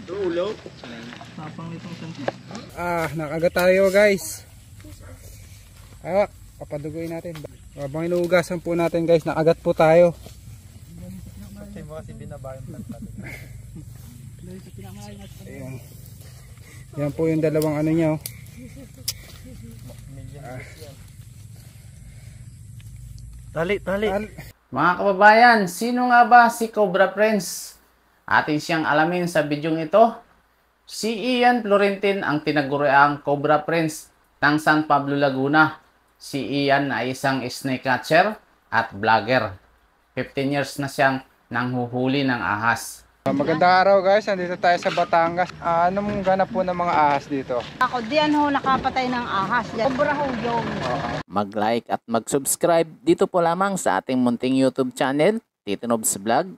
Ulo. Tapang nitong santi. Nakagat tayo guys. Hawak, papaduguin natin. Habang inuugasan po natin guys, nakagat po tayo. Kasi mo kasi binaba yung planta. Ayan. Yan po yung dalawang ano niya. Tali. Mga kababayan, sino nga ba si Cobra Prince? Atin siyang alamin sa bidyong ito. Si Ian Florentin ang tinaguriang Cobra Prince ng San Pablo, Laguna. Si Ian ay isang snake catcher at vlogger. 15 years na siyang nanghuhuli ng ahas. Magandang araw guys, nandito tayo sa Batangas. Anong ganap po ng mga ahas dito? Ako diyan ho nakapatay ng ahas. Cobra ho yung. Mag-like at mag-subscribe dito po lamang sa ating munting YouTube channel, Tito Nobs Vlog.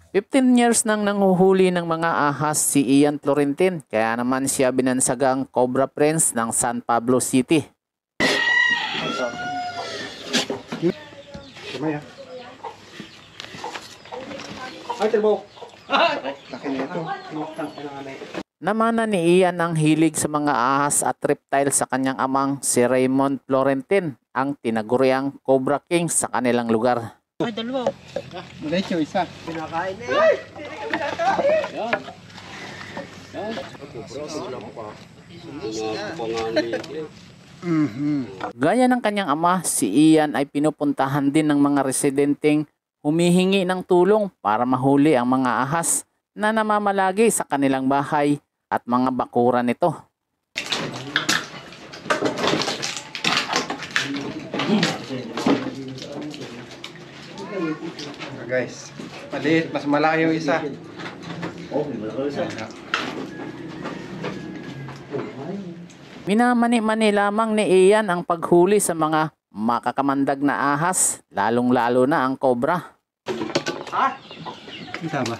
15 years nang nanghuhuli ng mga ahas si Ian Florentin, kaya naman siya binansagang Cobra Prince ng San Pablo City. Kumaya. Ay, terbo. Laki nito. Namana ni Ian ang hilig sa mga ahas at reptile sa kanyang amang si Raymond Florentin, ang tinaguriang Cobra King sa kanilang lugar. Ay, dalawa. Maliit yung isa. Pinakain na eh. Gaya ng kanyang ama, si Ian ay pinupuntahan din ng mga residenteng humihingi ng tulong para mahuli ang mga ahas na namamalagi sa kanilang bahay at mga bakuran nito. Guys, maliit, mas malaki yung isa. Minamani-mani lamang ni Ian ang paghuli sa mga makakamandag na ahas, lalong-lalo na ang cobra. Isa ba?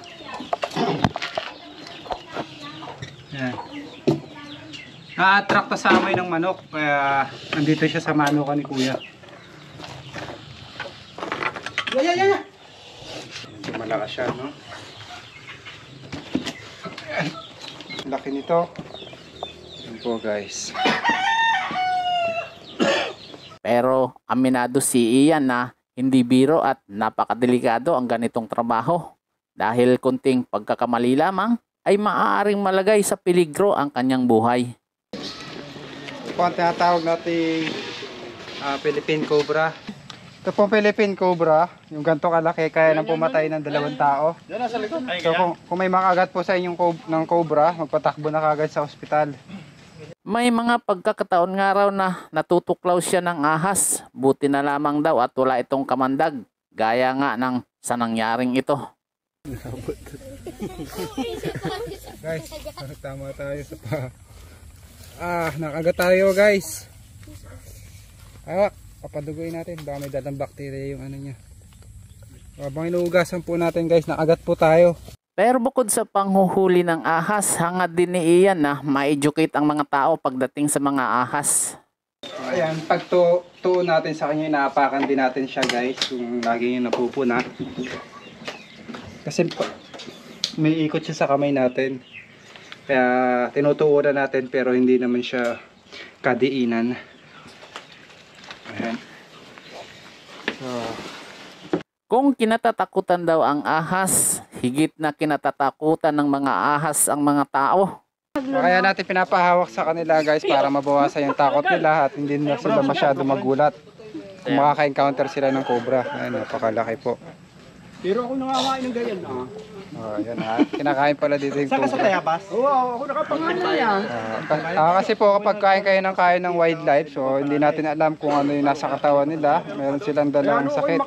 Yan. Na-attract sa amoy ng manok, kaya nandito siya sa manukan ni Kuya. Yeah. Malakas siya, no? Laki nito. Yan po, guys. Pero aminado si Ian na hindi biro at napakadelikado ang ganitong trabaho. Dahil kunting pagkakamali lamang ay maaaring malagay sa peligro ang kanyang buhay. Ito po ang tinatawag nating Philippine Cobra. Ito po Philippine Cobra, yung ganito kalaki, kaya nang pumatay ng 2 tao. So kung may makagat po sa inyong ng cobra, magpatakbo na kagad sa ospital. May mga pagkakataon nga raw na natutuklaw siya ng ahas. Buti na lamang daw at wala itong kamandag. Gaya nga ng sa nangyaring ito. Guys, tama tayo sa nakagat tayo guys. Hawak, papaduguin natin. Baka may dalang bakterya yung ano niya. Habang inuugasan po natin guys, nakagat po tayo. Pero bukod sa panghuhuli ng ahas, hangad din ni Ian na ma-educate ang mga tao pagdating sa mga ahas. Ayan, pag tuon natin sa kanya, inaapakan din natin siya guys, kung lagi yung napupuna. Kasi may ikot siya sa kamay natin. Kaya tinutuunan natin pero hindi naman siya kadiinan. Ayan. So, Kung kinatatakutan daw ang ahas, higit na kinatatakutan ng mga ahas ang mga tao. kaya natin pinapahawak sa kanila guys para mabawasan yung takot nila at hindi na sila masyado magulat. Kung makaka-encounter sila ng cobra. Ayan, napakalaki po. Pero ako nangawain ng ganyan Ayan ha. Kinakain pala dito yung Saan ka sa cobra. Tayabas? Oo, ako nakapangalan yan. Kasi po kapag kain kayo ng wildlife, so hindi natin alam kung ano yung nasa katawan nila. Meron silang dalang sakit.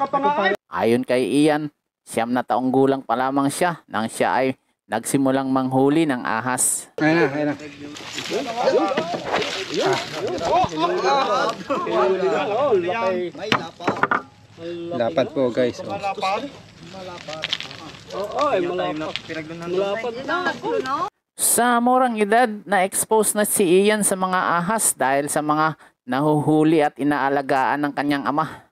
Ayon kay Ian, 9 na taong gulang pa lamang siya nang siya ay nagsimulang manghuli ng ahas. Ayan na. Dapat po guys. Sa morang edad, na-expose na si Ian sa mga ahas dahil sa mga nahuhuli at inaalagaan ng kanyang ama.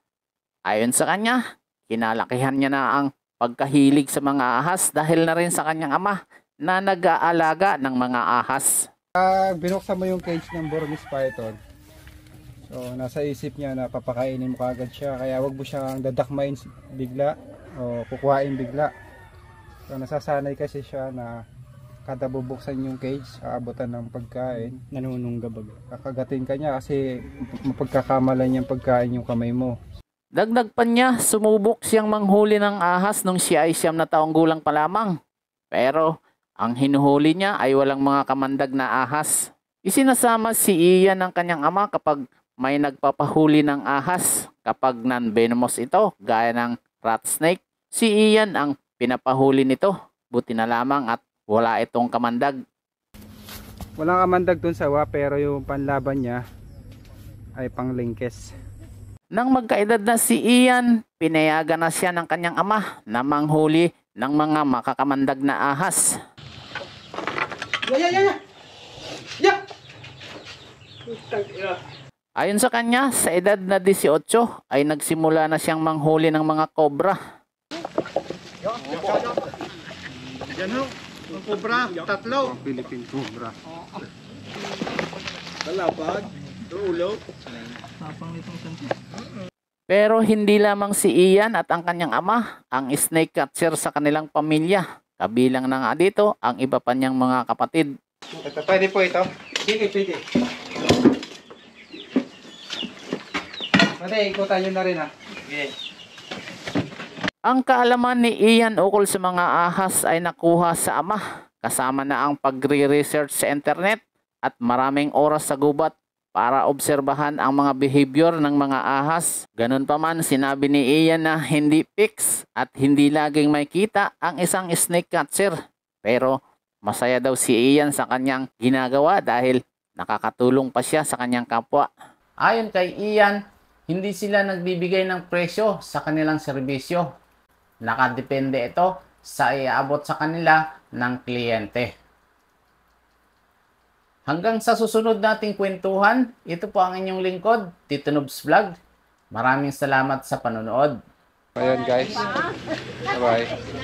Ayon sa kanya, kinalakihan niya na ang pagkahilig sa mga ahas dahil na rin sa kanyang ama na nag-aalaga ng mga ahas. Binuksan mo yung cage ng Burmese python. So nasa isip niya na papakainin mo kagad siya, kaya wag mo siyang dadakmain bigla o kukuhain bigla. So nasasanay kasi siya na kada bubuksan yung cage, aabutan ng pagkain, Nanununggabag. kakagatin ka niya kasi mapagkakamalan niyang pagkain yung kamay mo. Dagdag pa niya, sumubok siyang manghuli ng ahas nung siya ay 9 na taong gulang pa lamang. Pero ang hinuhuli niya ay walang mga kamandag na ahas. Isinasama si Ian ng kanyang ama kapag may nagpapahuli ng ahas. Kapag non-venomous ito, gaya ng rat snake, si Ian ang pinapahuli nito. Buti na lamang at wala itong kamandag. Walang kamandag dun sa pero yung panlaban niya ay panglingkes. Nang magkaedad na si Ian, pinayagan na siya ng kanyang ama na manghuli ng mga makakamandag na ahas. Ayon sa kanya, sa edad na 18 ay nagsimula na siyang manghuli ng mga kobra. Yan ho. Ang kubra, 3. Philippine cobra. Kalapag. Ulo. Pero hindi lamang si Ian at ang kanyang ama ang snake catcher sa kanilang pamilya. Kabilang na nga dito ang iba pa niyang mga kapatid. Ito, pwede po ito? Pwede. Pwede, ikutan nyo na rin ha. Ang kaalaman ni Ian ukol sa mga ahas ay nakuha sa ama, kasama na ang pagre-research sa internet at maraming oras sa gubat para obserbahan ang mga behavior ng mga ahas. Ganun pa man, sinabi ni Ian na hindi fix at hindi laging may kita ang isang snake catcher. Pero masaya daw si Ian sa kanyang ginagawa dahil nakakatulong pa siya sa kanyang kapwa. Ayon kay Ian, hindi sila nagbibigay ng presyo sa kanilang serbisyo. Nakadepende ito sa iaabot sa kanila ng kliyente. Hanggang sa susunod nating kwentuhan, ito po ang inyong lingkod, Tito Nobs Vlog. Maraming salamat sa panonood. Ayan guys. Bye-bye.